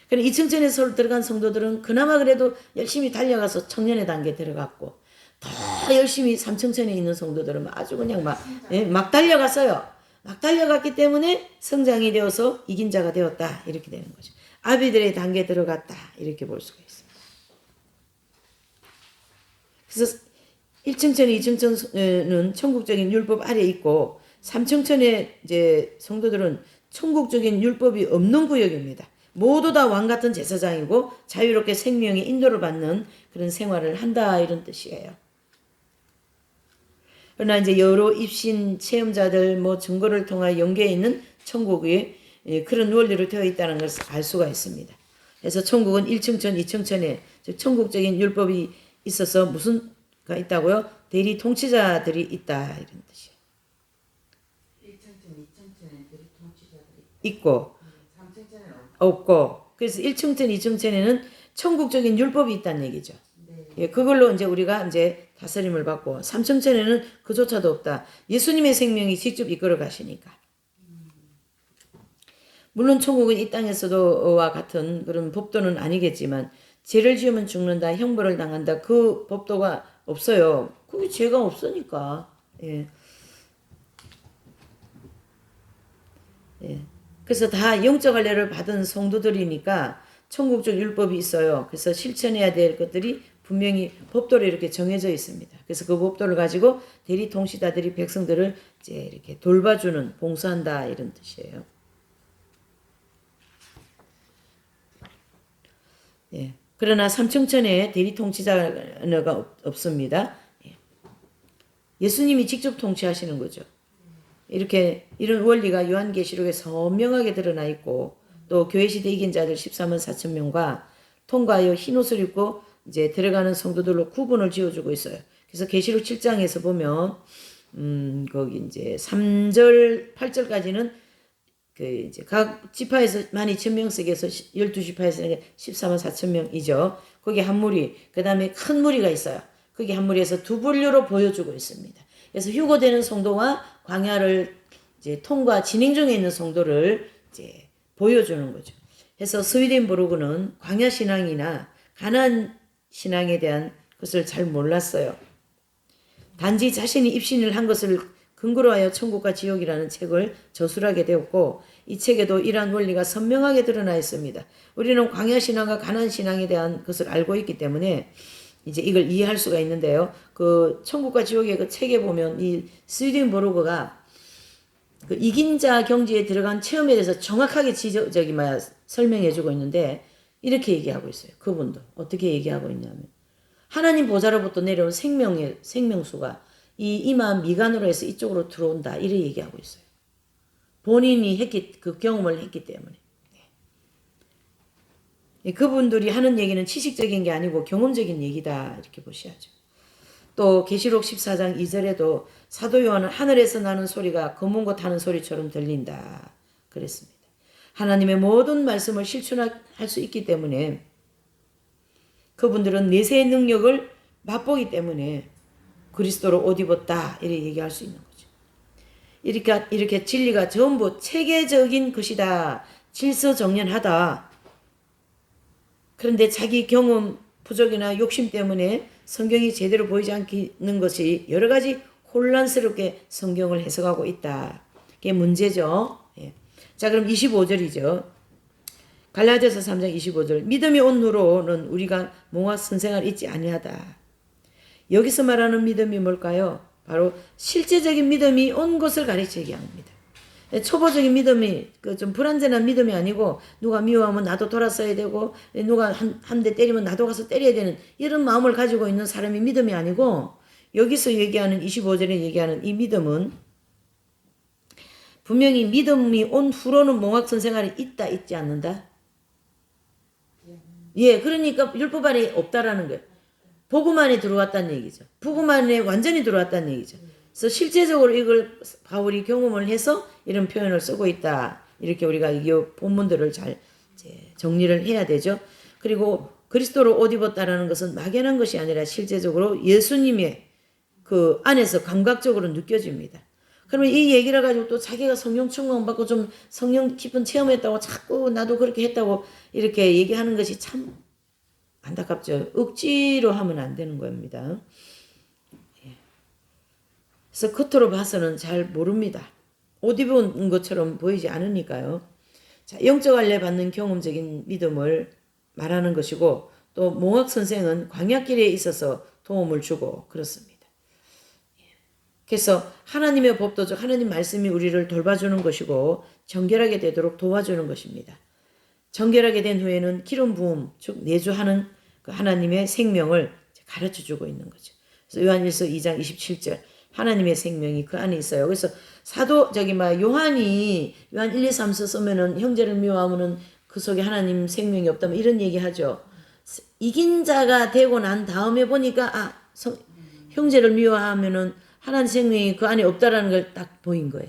그럼 2층천에 들어간 성도들은 그나마 그래도 열심히 달려가서 청년의 단계에 들어갔고 더 열심히 3층천에 있는 성도들은 아주 그냥 막 달려갔어요. 막 달려갔기 때문에 성장이 되어서 이긴 자가 되었다. 이렇게 되는 거죠. 아비들의 단계에 들어갔다. 이렇게 볼 수가 있습니다. 그래서 1층천, 2층천은 천국적인 율법 아래 있고 3층천의 이제 성도들은 천국적인 율법이 없는 구역입니다. 모두 다 왕같은 제사장이고 자유롭게 생명의 인도를 받는 그런 생활을 한다 이런 뜻이에요. 그러나 이제 여러 입신 체험자들 증거를 통하여 연계해 있는 천국이 그런 원리로 되어 있다는 것을 알 수가 있습니다. 그래서 천국은 1층천, 2층천에 천국적인 율법이 있어서 무슨가 있다고요? 대리 통치자들이 있다 이런 뜻이에요. 1층천, 2층천에 대리 통치자들이 있고 3층천에는 없고 그래서 1층천, 2층천에는 천국적인 율법이 있다는 얘기죠. 네. 그걸로 이제 우리가 이제 다스림을 받고 3층천에는 그조차도 없다. 예수님의 생명이 직접 이끌어 가시니까. 물론 천국은 이 땅에서도와 같은 그런 법도는 아니겠지만 죄를 지으면 죽는다, 형벌을 당한다 그 법도가 없어요. 그게 죄가 없으니까. 예. 예. 그래서 다 영적 할례를 받은 성도들이니까 천국적 율법이 있어요. 그래서 실천해야 될 것들이 분명히 법도로 이렇게 정해져 있습니다. 그래서 그 법도를 가지고 대리 통치자들이 백성들을 이제 이렇게 돌봐주는, 봉사한다 이런 뜻이에요. 예. 그러나 삼층천에 대리 통치자가 없습니다. 예. 예수님이 직접 통치하시는 거죠. 이렇게 이런 원리가 요한계시록에 선명하게 드러나 있고 또 교회 시대 이긴 자들 14만 4천 명과 통과하여 흰 옷을 입고 이제 들어가는 성도들로 구분을 지어주고 있어요. 그래서 계시록 7장에서 보면 거기 이제 3절 8절까지는 그 이제 각 지파에서 12,000명씩에서 12지파에서 14만 4천 명이죠. 거기 한 무리, 그 다음에 큰 무리가 있어요. 거기 한 무리에서 두 분류로 보여주고 있습니다. 그래서 휴거되는 성도와 광야를 이제 통과 진행 중에 있는 성도를 이제 보여주는 거죠. 그래서 스위덴부르크는 광야 신앙이나 가나안 신앙에 대한 것을 잘 몰랐어요. 단지 자신이 입신을 한 것을 근거로 하여 천국과 지옥이라는 책을 저술하게 되었고 이 책에도 이러한 원리가 선명하게 드러나 있습니다. 우리는 광야 신앙과 가나안 신앙에 대한 것을 알고 있기 때문에 이제 이걸 이해할 수가 있는데요. 그 천국과 지옥의 그 책에 보면 이 스위덴보르그가 그 이긴 자 경지에 들어간 체험에 대해서 정확하게 설명해주고 있는데 이렇게 얘기하고 있어요. 그분도 어떻게 얘기하고 있냐면 하나님 보좌로부터 내려온 생명수가 이 이마 미간으로 해서 이쪽으로 들어온다 이렇게 얘기하고 있어요. 본인이 그 경험을 했기 때문에. 그분들이 하는 얘기는 지식적인 게 아니고 경험적인 얘기다 이렇게 보셔야죠. 또 계시록 14장 2절에도 사도 요한은 하늘에서 나는 소리가 검은 것 하는 소리처럼 들린다 그랬습니다. 하나님의 모든 말씀을 실천할 수 있기 때문에 그분들은 내세의 능력을 맛보기 때문에 그리스도로 옷 입었다 이렇게 얘기할 수 있는 거죠. 이렇게 진리가 전부 체계적인 것이다. 질서정연하다. 그런데 자기 경험 부족이나 욕심 때문에 성경이 제대로 보이지 않는 것이 여러 가지 혼란스럽게 성경을 해석하고 있다. 그게 문제죠. 예. 자, 그럼 25절이죠. 갈라디아서 3장 25절. 믿음이 온 후로는 우리가 몽학 선생을 잊지 아니하다. 여기서 말하는 믿음이 뭘까요? 바로 실제적인 믿음이 온 것을 가르치게 합니다. 초보적인 믿음이 좀 불완전한 믿음이 아니고 누가 미워하면 나도 돌아서야 되고 누가 한 대 때리면 나도 가서 때려야 되는 이런 마음을 가지고 있는 사람이 믿음이 아니고 여기서 얘기하는 25절에 얘기하는 이 믿음은 분명히 믿음이 온 후로는 몽학선 생활이 있다 있지 않는다. 예, 그러니까 율법 안에 없다라는 거예요. 복음 안에 들어왔다는 얘기죠. 복음 안에 완전히 들어왔다는 얘기죠. 그래서 실제적으로 이걸 바울이 경험을 해서 이런 표현을 쓰고 있다. 이렇게 우리가 이 본문들을 잘 정리를 해야 되죠. 그리고 그리스도로 옷 입었다라는 것은 막연한 것이 아니라 실제적으로 예수님의 그 안에서 감각적으로 느껴집니다. 그러면 이 얘기를 가지고 또 자기가 성령 충만받고 좀 성령 깊은 체험했다고 자꾸 나도 그렇게 했다고 이렇게 얘기하는 것이 참 안타깝죠. 억지로 하면 안 되는 겁니다. 그래서 겉으로 봐서는 잘 모릅니다. 옷 입은 것처럼 보이지 않으니까요. 자, 영적 할례 받는 경험적인 믿음을 말하는 것이고 또 몽학 선생은 광야길에 있어서 도움을 주고 그렇습니다. 그래서 하나님의 법도 즉 하나님 말씀이 우리를 돌봐주는 것이고 정결하게 되도록 도와주는 것입니다. 정결하게 된 후에는 기름 부음 즉 내주하는 그 하나님의 생명을 가르쳐주고 있는 거죠. 그래서 요한일서 2장 27절 하나님의 생명이 그 안에 있어요. 그래서 요한이 요한 1, 2, 3서 쓰면은 형제를 미워하면은 그 속에 하나님 생명이 없다면 이런 얘기 하죠. 이긴 자가 되고 난 다음에 보니까 형제를 미워하면은 하나님 생명이 그 안에 없다라는 걸 딱 보인 거예요.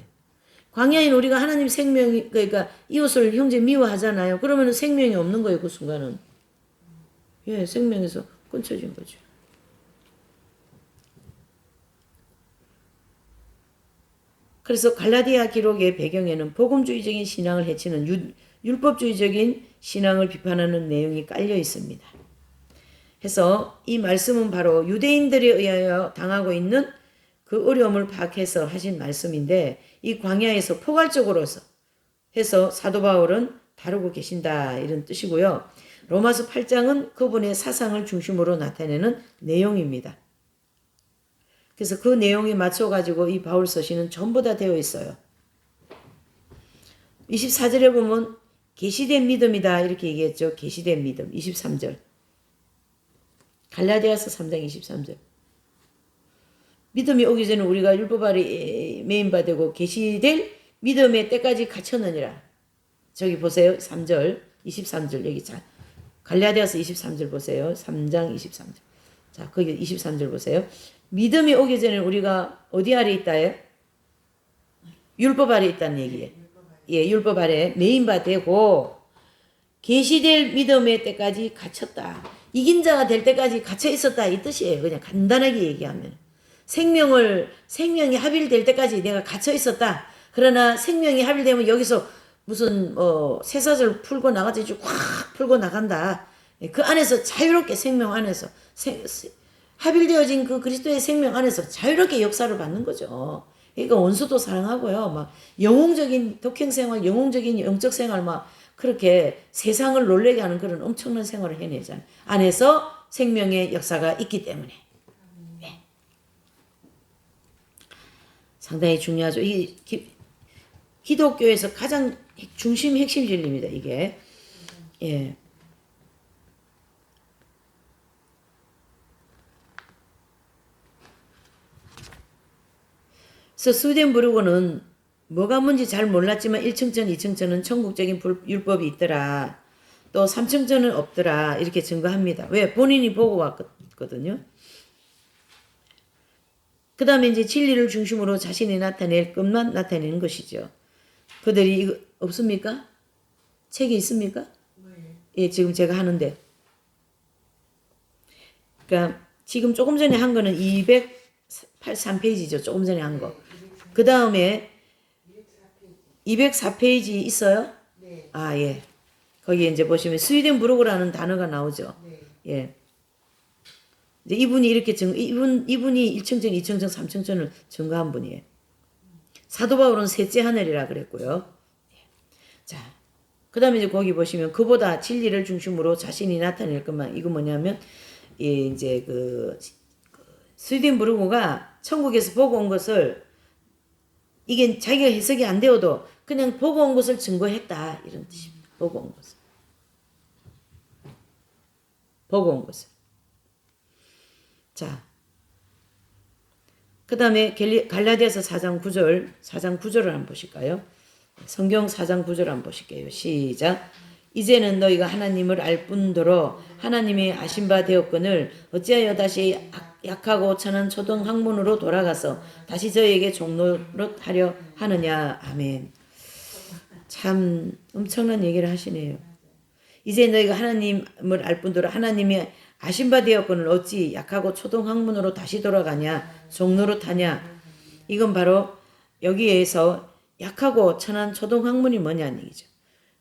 광야인 우리가 하나님 생명이 그러니까 이웃을 형제 미워하잖아요. 그러면 생명이 없는 거예요. 그 순간은. 예, 생명에서 끊쳐진 거죠. 그래서 갈라디아 기록의 배경에는 복음주의적인 신앙을 해치는 율법주의적인 신앙을 비판하는 내용이 깔려 있습니다. 해서 이 말씀은 바로 유대인들에 의하여 당하고 있는 그 어려움을 파악해서 하신 말씀인데 이 광야에서 포괄적으로서 해서 사도 바울은 다루고 계신다 이런 뜻이고요. 로마서 8장은 그분의 사상을 중심으로 나타내는 내용입니다. 그래서 그 내용에 맞춰가지고 이 바울 서신은 전부 다 되어 있어요. 24절에 보면 계시된 믿음이다 이렇게 얘기했죠. 계시된 믿음 23절. 갈라디아서 3장 23절. 믿음이 오기 전에 우리가 율법 아래 매인받고 계시될 믿음의 때까지 갇혔느니라. 저기 보세요. 3절 23절 여기 자 갈라디아서 23절 보세요. 3장 23절. 자 거기 23절 보세요. 믿음이 오기 전에 우리가 어디 아래 있다요? 율법 아래 있다는 얘기예요. 예, 율법 아래 매인바 되고 계시될 믿음의 때까지 갇혔다. 이긴 자가 될 때까지 갇혀 있었다 이 뜻이에요. 그냥 간단하게 얘기하면 생명이 합일될 때까지 내가 갇혀 있었다. 그러나 생명이 합일되면 여기서 무슨 쇠사슬 풀고 나가듯이 확 풀고 나간다. 그 안에서 자유롭게 생명 안에서 합일되어진 그 그리스도의 생명 안에서 자유롭게 역사를 받는 거죠. 그러니까 원수도 사랑하고요. 막 영웅적인 독행생활, 영웅적인 영적 생활 막 그렇게 세상을 놀래게 하는 그런 엄청난 생활을 해내잖아요. 안에서 생명의 역사가 있기 때문에. 네. 상당히 중요하죠. 이 기독교에서 가장 중심 핵심 진리입니다. 이게. 예. 그래서 스웨덴부르크는 뭐가 뭔지 잘 몰랐지만 1층전, 2층전은 천국적인 율법이 있더라. 또 3층전은 없더라. 이렇게 증거합니다. 왜? 본인이 보고 왔거든요. 그 다음에 이제 진리를 중심으로 자신이 나타낼 것만 나타내는 것이죠. 그들이 이거 없습니까? 책이 있습니까? 예, 지금 제가 하는데. 그러니까 지금 조금 전에 한 거는 283페이지죠. 조금 전에 한 거. 그 다음에 204페이지 있어요? 네. 아, 예. 거기에 이제 보시면 스웨덴부르크라는 단어가 나오죠. 네. 예. 이제 이분이 이렇게 이분이 1층전, 2층전, 3층전을 증거한 분이에요. 사도 바울은 셋째 하늘이라 그랬고요. 자, 그 다음에 이제 거기 보시면 그보다 진리를 중심으로 자신이 나타낼 것만, 이거 뭐냐면, 이제 스웨덴부르크가 천국에서 보고 온 것을, 이게 자기가 해석이 안 되어도 그냥 보고 온 것을 증거했다. 이런 뜻입니다. 보고 온 것을. 보고 온 것을. 자, 그 다음에 갈라디아서 4장 9절을 한번 보실까요? 성경 4장 9절 한번 보실게요. 시작. 이제는 너희가 하나님을 알 뿐더러 하나님의 아신 바 되었거늘 어찌하여 다시 약하고 천한 초등 학문으로 돌아가서 다시 저에게 종노릇하려 하느냐. 아멘. 참 엄청난 얘기를 하시네요. 이제 너희가 하나님을 알 뿐더러 하나님이 아신 바 되었거늘 어찌 약하고 초등 학문으로 다시 돌아가냐. 종노릇하냐. 이건 바로 여기에서 약하고 천한 초등 학문이 뭐냐는 얘기죠.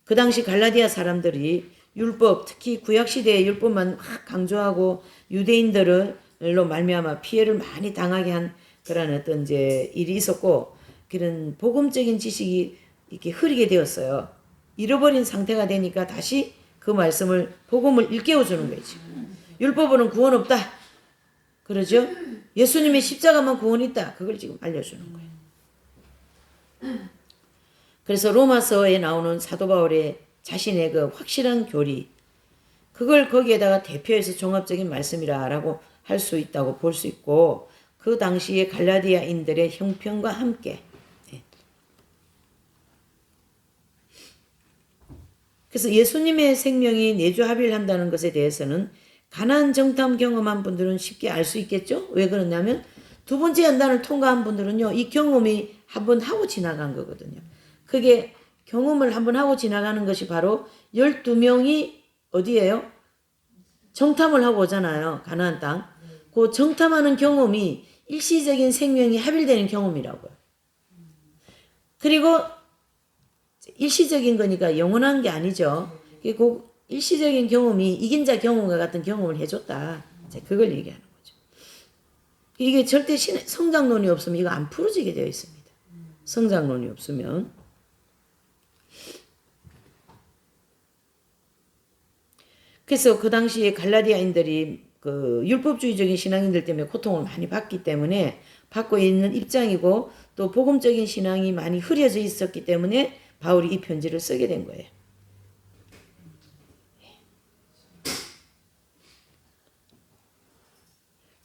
그 당시 갈라디아 사람들이 율법, 특히 구약시대의 율법만 막 강조하고 유대인들로 말미암아 피해를 많이 당하게 한 그런 어떤 이제 일이 있었고, 그런 복음적인 지식이 이렇게 흐리게 되었어요. 잃어버린 상태가 되니까 다시 그 말씀을, 복음을 일깨워주는 거지. 율법으로는 구원 없다. 그러죠? 예수님의 십자가만 구원이 있다. 그걸 지금 알려주는 거예요. 그래서 로마서에 나오는 사도 바울의 자신의 그 확실한 교리, 그걸 거기에다가 대표해서 종합적인 말씀이라고 할 수 있다고 볼 수 있고, 그 당시에 갈라디아인들의 형편과 함께. 그래서 예수님의 생명이 내주합일한다는 것에 대해서는 가나안 정탐 경험한 분들은 쉽게 알 수 있겠죠? 왜 그러냐면 두 번째 연단을 통과한 분들은요, 이 경험이 한번 하고 지나간 거거든요. 그게 경험을 한번 하고 지나가는 것이 바로 12명이 어디예요? 정탐을 하고 오잖아요. 가나안 땅. 그 정탐하는 경험이 일시적인 생명이 합일되는 경험이라고요. 그리고 일시적인 거니까 영원한 게 아니죠. 그 일시적인 경험이 이긴 자 경험과 같은 경험을 해줬다. 이제 그걸 얘기하는 거죠. 이게 절대 성장론이 없으면 이거 안 풀어지게 되어 있습니다. 성장론이 없으면. 그래서 그 당시에 갈라디아인들이 그 율법주의적인 신앙인들 때문에 고통을 많이 받기 때문에 받고 있는 입장이고 또 복음적인 신앙이 많이 흐려져 있었기 때문에 바울이 이 편지를 쓰게 된 거예요.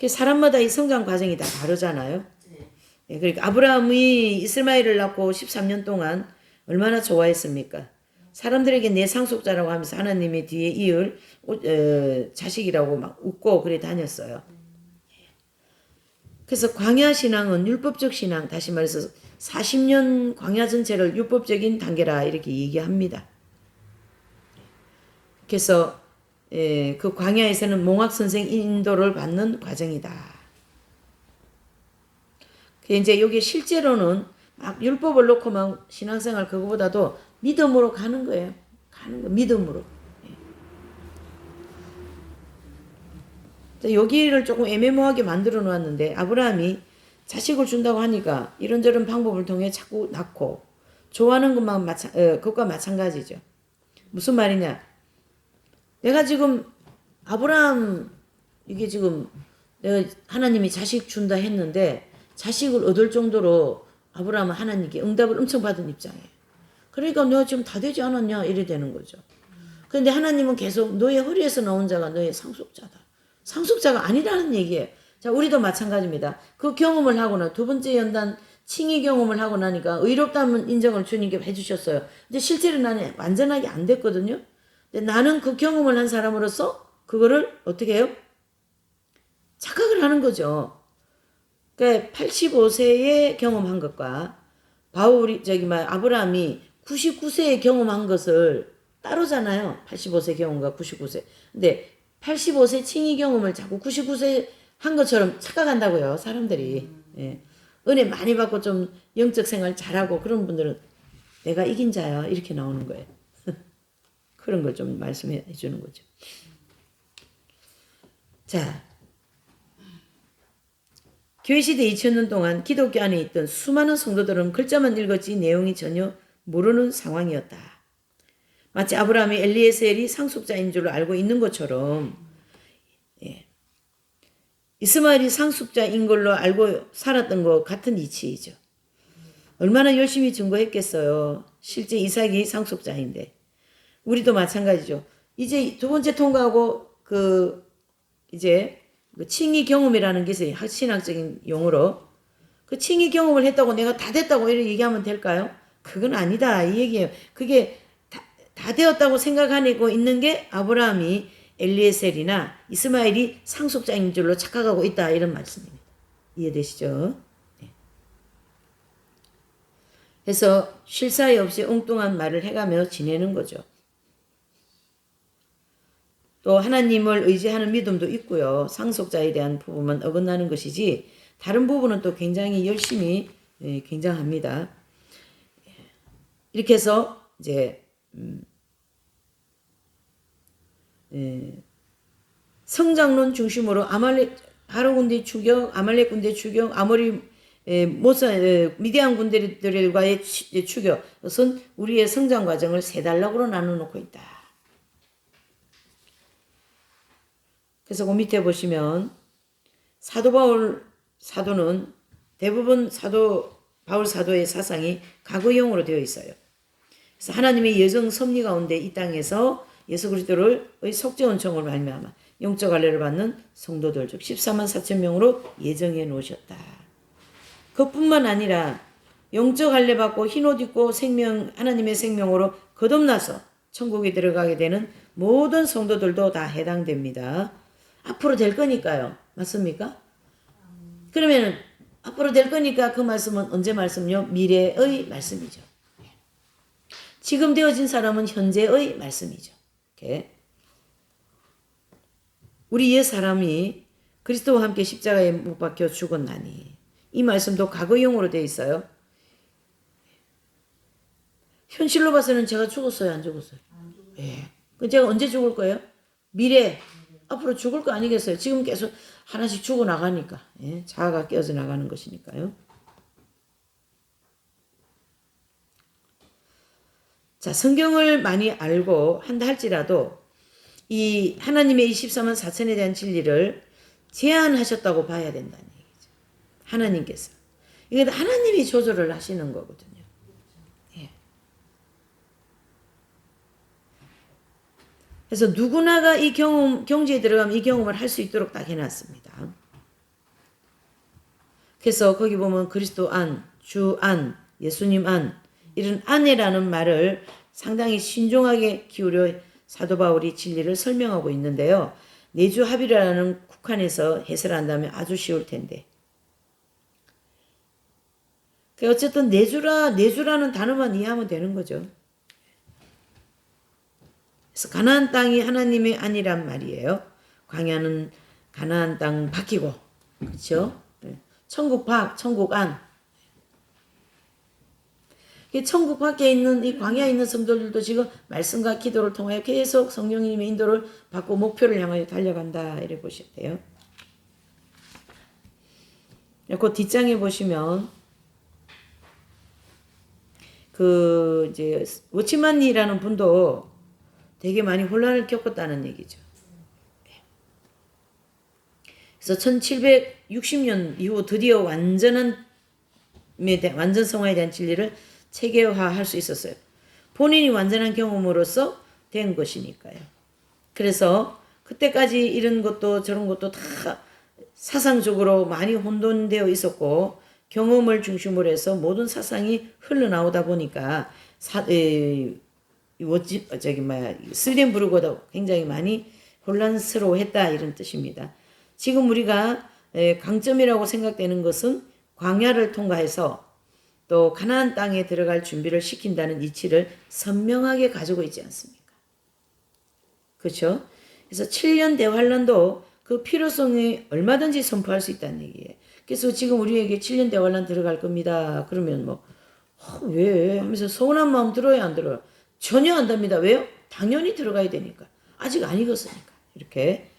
사람마다 이 성장 과정이 다 다르잖아요. 그러니까 아브라함이 이스마엘을 낳고 13년 동안 얼마나 좋아했습니까? 사람들에게 내 상속자라고 하면서 하나님의 뒤에 이을 자식이라고 막 웃고 그래 다녔어요. 그래서 광야 신앙은 율법적 신앙, 다시 말해서 40년 광야 전체를 율법적인 단계라 이렇게 얘기합니다. 그래서 그 광야에서는 몽학 선생 인도를 받는 과정이다. 이제 여기 실제로는 막 율법을 놓고만 신앙생활 그거보다도 믿음으로 가는 거예요. 가는 거 믿음으로. 여기를 조금 애매모호하게 만들어 놓았는데 아브라함이 자식을 준다고 하니까 이런저런 방법을 통해 자꾸 낳고 좋아하는 것만 그것과 마찬가지죠. 무슨 말이냐? 내가 지금 아브라함 이게 지금 내가 하나님이 자식 준다 했는데 자식을 얻을 정도로 아브라함은 하나님께 응답을 엄청 받은 입장이에요. 그러니까 내가 지금 다 되지 않았냐 이래 되는 거죠. 그런데 하나님은 계속 너의 허리에서 나온 자가 너의 상속자다. 상속자가 아니라는 얘기예요. 자, 우리도 마찬가지입니다. 그 경험을 하고는 두 번째 연단 칭의 경험을 하고 나니까 의롭다는 인정을 주님께 해주셨어요. 근데 실제로 나는 완전하게 안 됐거든요. 근데 나는 그 경험을 한 사람으로서 그거를 어떻게 해요? 착각을 하는 거죠. 그러니까 85세에 경험한 것과 아브라함이 99세에 경험한 것을 따로잖아요. 85세 경험과 99세. 근데 85세 칭의 경험을 자꾸 99세 한 것처럼 착각한다고요. 사람들이. 예. 은혜 많이 받고 좀 영적 생활 잘하고 그런 분들은 내가 이긴 자야 이렇게 나오는 거예요. 그런 걸 좀 말씀해 주는 거죠. 자, 교회시대 2000년 동안 기독교 안에 있던 수많은 성도들은 글자만 읽었지 내용이 전혀 모르는 상황이었다. 마치 아브라함이 엘리에셀이 상속자인 줄 알고 있는 것처럼 이스마엘이 상속자인 걸로 알고 살았던 것 같은 이치이죠. 얼마나 열심히 증거했겠어요. 실제 이삭이 상속자인데. 우리도 마찬가지죠. 이제 두 번째 통과하고 이제 칭의 경험이라는 게 있어요. 신학적인 용어로. 그 칭의 경험을 했다고 내가 다 됐다고 이렇게 얘기하면 될까요? 그건 아니다. 이 얘기예요. 그게 다 되었다고 생각하고 있는 게 아브라함이 엘리에셀이나 이스마엘이 상속자인 줄로 착각하고 있다. 이런 말씀입니다. 이해되시죠? 네. 그래서 쉴 사이 없이 엉뚱한 말을 해가며 지내는 거죠. 또 하나님을 의지하는 믿음도 있고요. 상속자에 대한 부분만 어긋나는 것이지 다른 부분은 또 굉장히 열심히 굉장합니다. 이렇게 해서 이제 성장론 중심으로 하루 군대 추격, 아말렉 군대 추격, 미디안 군대들과의 추격, 그것은 우리의 성장 과정을 세 단락으로 나눠놓고 있다. 그래서 그 밑에 보시면 사도 바울 사도는 대부분 바울 사도의 사상이 과거형으로 되어 있어요. 그래서 하나님의 예정 섭리 가운데 이 땅에서 예수 그리스도의 속죄 은총을 말미암아 영적 할례를 받는 성도들 즉 14만 4천 명으로 예정해 놓으셨다. 그뿐만 아니라 영적 할례 받고 흰옷 입고 하나님의 생명으로 거듭나서 천국에 들어가게 되는 모든 성도들도 다 해당됩니다. 앞으로 될 거니까요. 맞습니까? 그러면 앞으로 될 거니까 그 말씀은 언제 말씀요? 미래의 말씀이죠. 지금 되어진 사람은 현재의 말씀이죠. 이렇게. 우리 옛 사람이 그리스도와 함께 십자가에 못 박혀 죽었나니 이 말씀도 과거형으로 되어 있어요. 현실로 봐서는 제가 죽었어요, 안 죽었어요? 예. 그 제가 언제 죽을 거예요? 미래. 앞으로 죽을 거 아니겠어요? 지금 계속 하나씩 죽어 나가니까. 예. 자아가 깨어져 나가는 것이니까요. 자, 성경을 많이 알고 한다 할지라도 이 하나님의 24만 4천에 대한 진리를 제한하셨다고 봐야 된다는 얘기죠. 하나님께서. 이게 하나님이 조절을 하시는 거거든요. 예. 그래서 누구나가 이 경지에 들어가면 이 경험을 할 수 있도록 딱 해놨습니다. 그래서 거기 보면 그리스도 안, 주 안, 예수님 안, 이런 안이라는 말을 상당히 신중하게 기울여 사도 바울이 진리를 설명하고 있는데요. 내주 합이라는 국한에서 해설한다면 아주 쉬울 텐데. 어쨌든 내주라는 단어만 이해하면 되는 거죠. 그래서 가나안 땅이 하나님의 안이란 말이에요. 광야는 가나안 땅 밖이고, 그렇죠? 천국 밖, 천국 안. 천국 밖에 있는 이 광야에 있는 성도들도 지금 말씀과 기도를 통하여 계속 성령님의 인도를 받고 목표를 향하여 달려간다 이래 보셔야 돼요. 그 뒷장에 보시면 그 이제 워치만이라는 분도 되게 많이 혼란을 겪었다는 얘기죠. 그래서 1760년 이후 드디어 완전 성화에 대한 진리를 체계화할 수 있었어요. 본인이 완전한 경험으로서 된 것이니까요. 그래서 그때까지 이런 것도 저런 것도 다 사상적으로 많이 혼돈되어 있었고 경험을 중심으로 해서 모든 사상이 흘러나오다 보니까 스웨덴부르크도 굉장히 많이 혼란스러워했다 이런 뜻입니다. 지금 우리가 강점이라고 생각되는 것은 광야를 통과해서 또 가나안 땅에 들어갈 준비를 시킨다는 이치를 선명하게 가지고 있지 않습니까? 그렇죠? 그래서 7년 대환란도 그 필요성이 얼마든지 선포할 수 있다는 얘기예요. 그래서 지금 우리에게 7년 대환란 들어갈 겁니다. 그러면 왜? 하면서 서운한 마음 들어요, 안 들어요? 전혀 안 답니다. 왜요? 당연히 들어가야 되니까. 아직 안 익었으니까. 이렇게.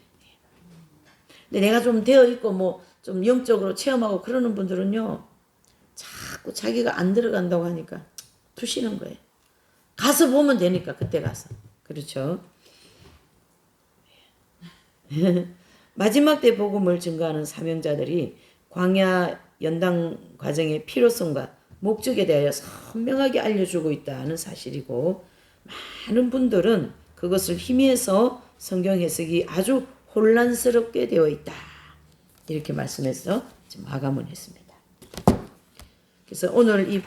근데 내가 좀 되어 있고 좀 영적으로 체험하고 그러는 분들은요. 자꾸 자기가 안 들어간다고 하니까 푸시는 거예요. 가서 보면 되니까 그때 가서. 그렇죠. 마지막 때 복음을 증거하는 사명자들이 광야 연당 과정의 필요성과 목적에 대하여 선명하게 알려주고 있다는 사실이고 많은 분들은 그것을 희미해서 성경 해석이 아주 혼란스럽게 되어 있다. 이렇게 말씀해서 마감을 했습니다. 그래서 오늘 이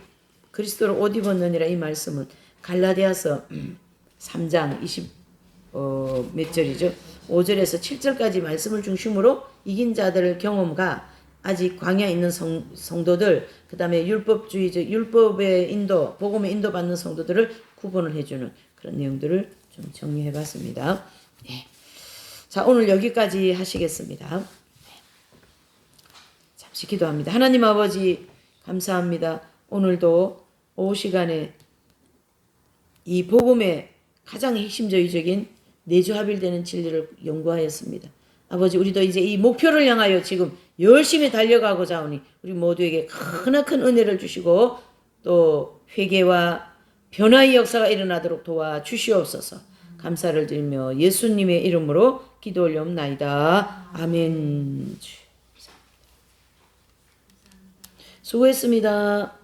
그리스도로 옷 입었느니라 이 말씀은 갈라디아서 3장 몇 절이죠? 5절에서 7절까지 말씀을 중심으로 이긴 자들의 경험과 아직 광야에 있는 성도들, 그 다음에 율법주의적 율법의 인도, 복음의 인도받는 성도들을 구분을 해주는 그런 내용들을 좀 정리해봤습니다. 네. 자, 오늘 여기까지 하시겠습니다. 잠시 기도합니다. 하나님 아버지 감사합니다. 오늘도 오후 시간에 이 복음의 가장 핵심적인 내주합일되는 진리를 연구하였습니다. 아버지 우리도 이제 이 목표를 향하여 지금 열심히 달려가고자 하오니 우리 모두에게 크나큰 은혜를 주시고 또 회개와 변화의 역사가 일어나도록 도와주시옵소서. 감사를 드리며 예수님의 이름으로 기도 올려옵나이다. 아멘. 수고했습니다.